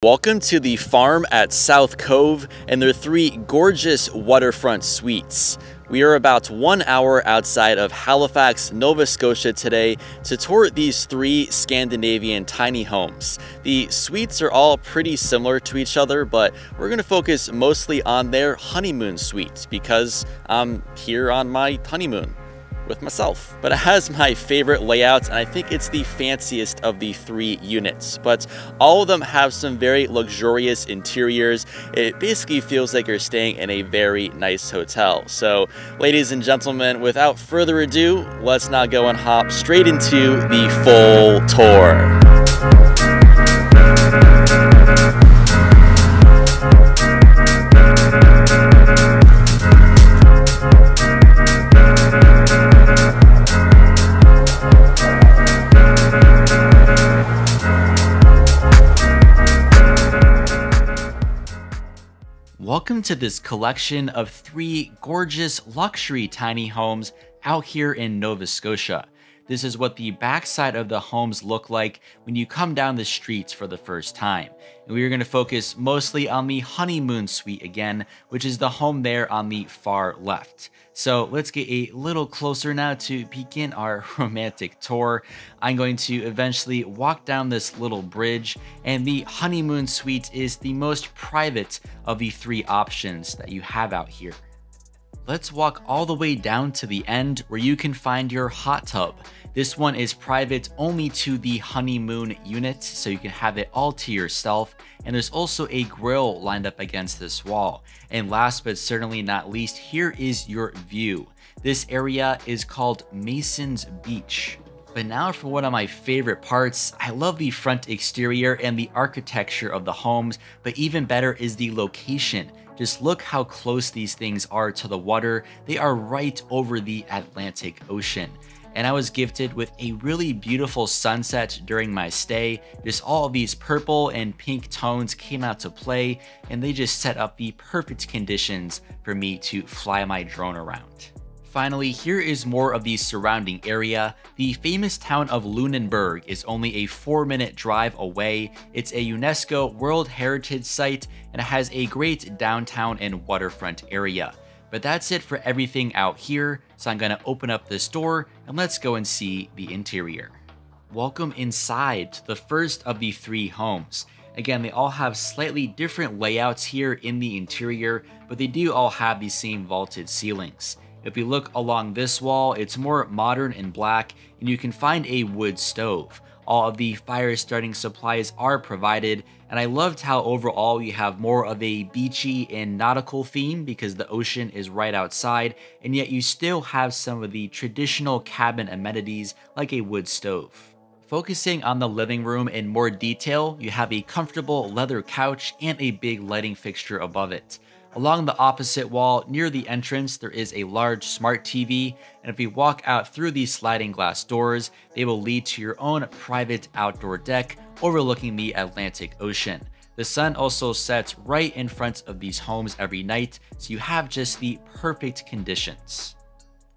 Welcome to the farm at South Cove and their three gorgeous waterfront suites. We are about 1 hour outside of Halifax, Nova Scotia today to tour these three Scandinavian tiny homes. The suites are all pretty similar to each other, but we're going to focus mostly on their honeymoon suites because I'm here on my honeymoon with myself. But it has my favorite layout, and I think it's the fanciest of the three units. But all of them have some very luxurious interiors. It basically feels like you're staying in a very nice hotel. So, ladies and gentlemen, without further ado, let's now go and hop straight into the full tour. Welcome to this collection of three gorgeous luxury tiny homes out here in Nova Scotia. This is what the backside of the homes look like when you come down the streets for the first time. And we are going to focus mostly on the honeymoon suite again, which is the home there on the far left. So let's get a little closer now to begin our romantic tour. I'm going to eventually walk down this little bridge, and the honeymoon suite is the most private of the three options that you have out here. Let's walk all the way down to the end where you can find your hot tub. This one is private only to the honeymoon unit, so you can have it all to yourself. And there's also a grill lined up against this wall. And last but certainly not least, here is your view. This area is called Mason's Beach. But now for one of my favorite parts. I love the front exterior and the architecture of the homes, but even better is the location. Just look how close these things are to the water. They are right over the Atlantic Ocean. And I was gifted with a really beautiful sunset during my stay. Just all of these purple and pink tones came out to play, and they just set up the perfect conditions for me to fly my drone around. Finally, here is more of the surrounding area. The famous town of Lunenburg is only a 4-minute drive away. It's a UNESCO World Heritage Site, and it has a great downtown and waterfront area. But that's it for everything out here, so I'm gonna open up this door and let's go and see the interior. Welcome inside to the first of the three homes. Again, they all have slightly different layouts here in the interior, but they do all have the same vaulted ceilings. If we look along this wall, it's more modern and black, and you can find a wood stove. All of the fire starting supplies are provided, and I loved how overall you have more of a beachy and nautical theme because the ocean is right outside, and yet you still have some of the traditional cabin amenities like a wood stove. Focusing on the living room in more detail, you have a comfortable leather couch and a big lighting fixture above it. Along the opposite wall, near the entrance, there is a large smart TV, and if we walk out through these sliding glass doors, they will lead to your own private outdoor deck overlooking the Atlantic Ocean. The sun also sets right in front of these homes every night, so you have just the perfect conditions.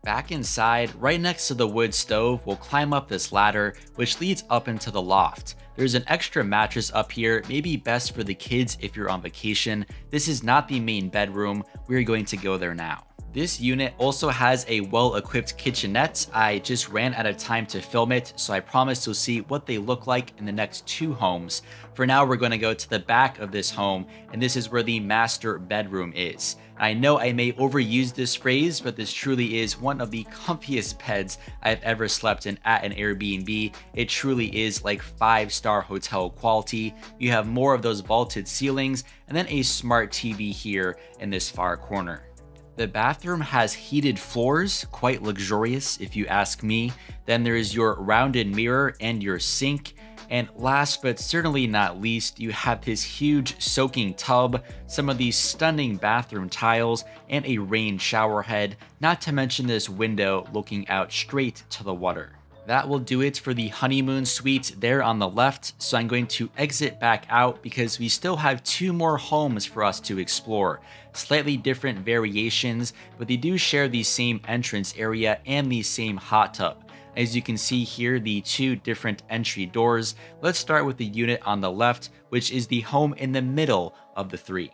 Back inside, right next to the wood stove, we'll climb up this ladder, which leads up into the loft. There's an extra mattress up here, maybe best for the kids if you're on vacation. This is not the main bedroom. We're going to go there now. This unit also has a well-equipped kitchenette. I just ran out of time to film it, so I promise you'll see what they look like in the next two homes. For now, we're going to go to the back of this home, and this is where the master bedroom is. I know I may overuse this phrase, but this truly is one of the comfiest beds I've ever slept in at an Airbnb. It truly is like 5-star hotel quality. You have more of those vaulted ceilings, and then a smart TV here in this far corner. The bathroom has heated floors, quite luxurious if you ask me. Then there is your rounded mirror and your sink. And last but certainly not least, you have this huge soaking tub, some of these stunning bathroom tiles, and a rain shower head, not to mention this window looking out straight to the water. That will do it for the honeymoon suite there on the left, so I'm going to exit back out because we still have two more homes for us to explore. Slightly different variations, but they do share the same entrance area and the same hot tub. As you can see here, the two different entry doors. Let's start with the unit on the left, which is the home in the middle of the three.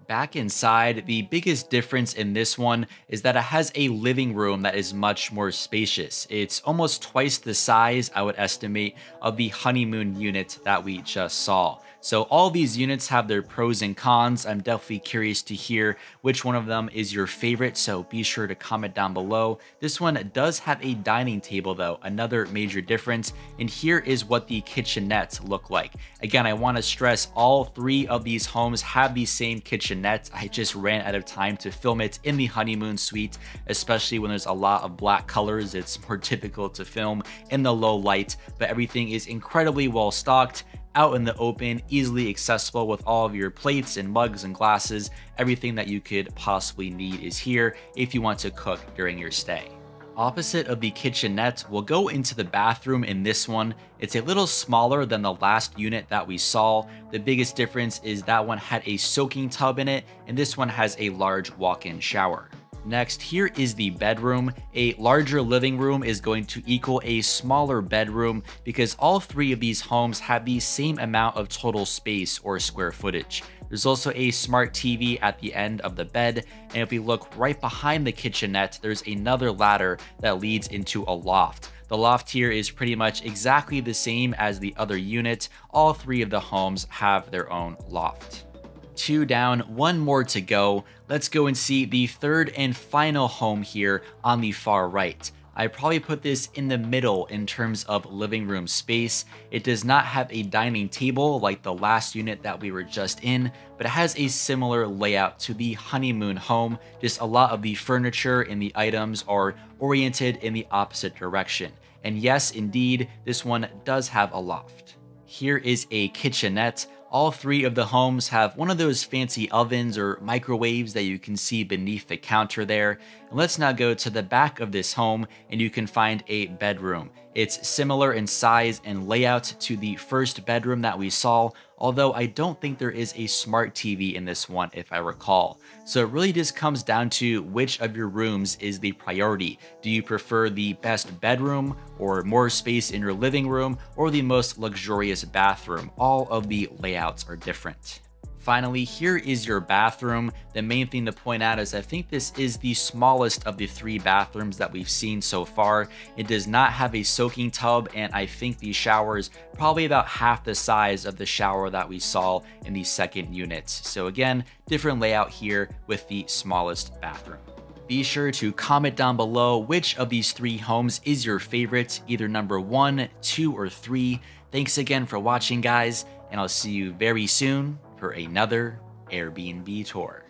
Back inside, the biggest difference in this one is that it has a living room that is much more spacious. It's almost twice the size, I would estimate, of the honeymoon unit that we just saw. So all these units have their pros and cons. I'm definitely curious to hear which one of them is your favorite, so be sure to comment down below. This one does have a dining table though, another major difference, and here is what the kitchenettes look like. Again, I want to stress all three of these homes have the same kitchenette. I just ran out of time to film it in the honeymoon suite, especially when there's a lot of black colors. It's more difficult to film in the low light, but everything is incredibly well stocked, out in the open, easily accessible with all of your plates and mugs and glasses. Everything that you could possibly need is here if you want to cook during your stay. Opposite of the kitchenette, we'll go into the bathroom in this one. It's a little smaller than the last unit that we saw. The biggest difference is that one had a soaking tub in it, and this one has a large walk-in shower. Next, here is the bedroom. A larger living room is going to equal a smaller bedroom because all three of these homes have the same amount of total space or square footage. There's also a smart TV at the end of the bed, and if we look right behind the kitchenette, there's another ladder that leads into a loft. The loft here is pretty much exactly the same as the other unit. All three of the homes have their own loft. Two down, one more to go. Let's go and see the third and final home here on the far right. I probably put this in the middle in terms of living room space. It does not have a dining table like the last unit that we were just in, but it has a similar layout to the honeymoon home. Just a lot of the furniture and the items are oriented in the opposite direction. And yes, indeed, this one does have a loft. Here is a kitchenette. All three of the homes have one of those fancy ovens or microwaves that you can see beneath the counter there. And let's now go to the back of this home and you can find a bedroom. It's similar in size and layout to the first bedroom that we saw, although I don't think there is a smart TV in this one if I recall. So it really just comes down to which of your rooms is the priority. Do you prefer the best bedroom or more space in your living room or the most luxurious bathroom? All of the layouts are different. Finally, here is your bathroom. The main thing to point out is I think this is the smallest of the three bathrooms that we've seen so far. It does not have a soaking tub, and I think the shower is probably about half the size of the shower that we saw in the second unit. So again, different layout here with the smallest bathroom. Be sure to comment down below which of these three homes is your favorite, either number 1, 2, or 3. Thanks again for watching, guys, and I'll see you very soon for another Airbnb tour.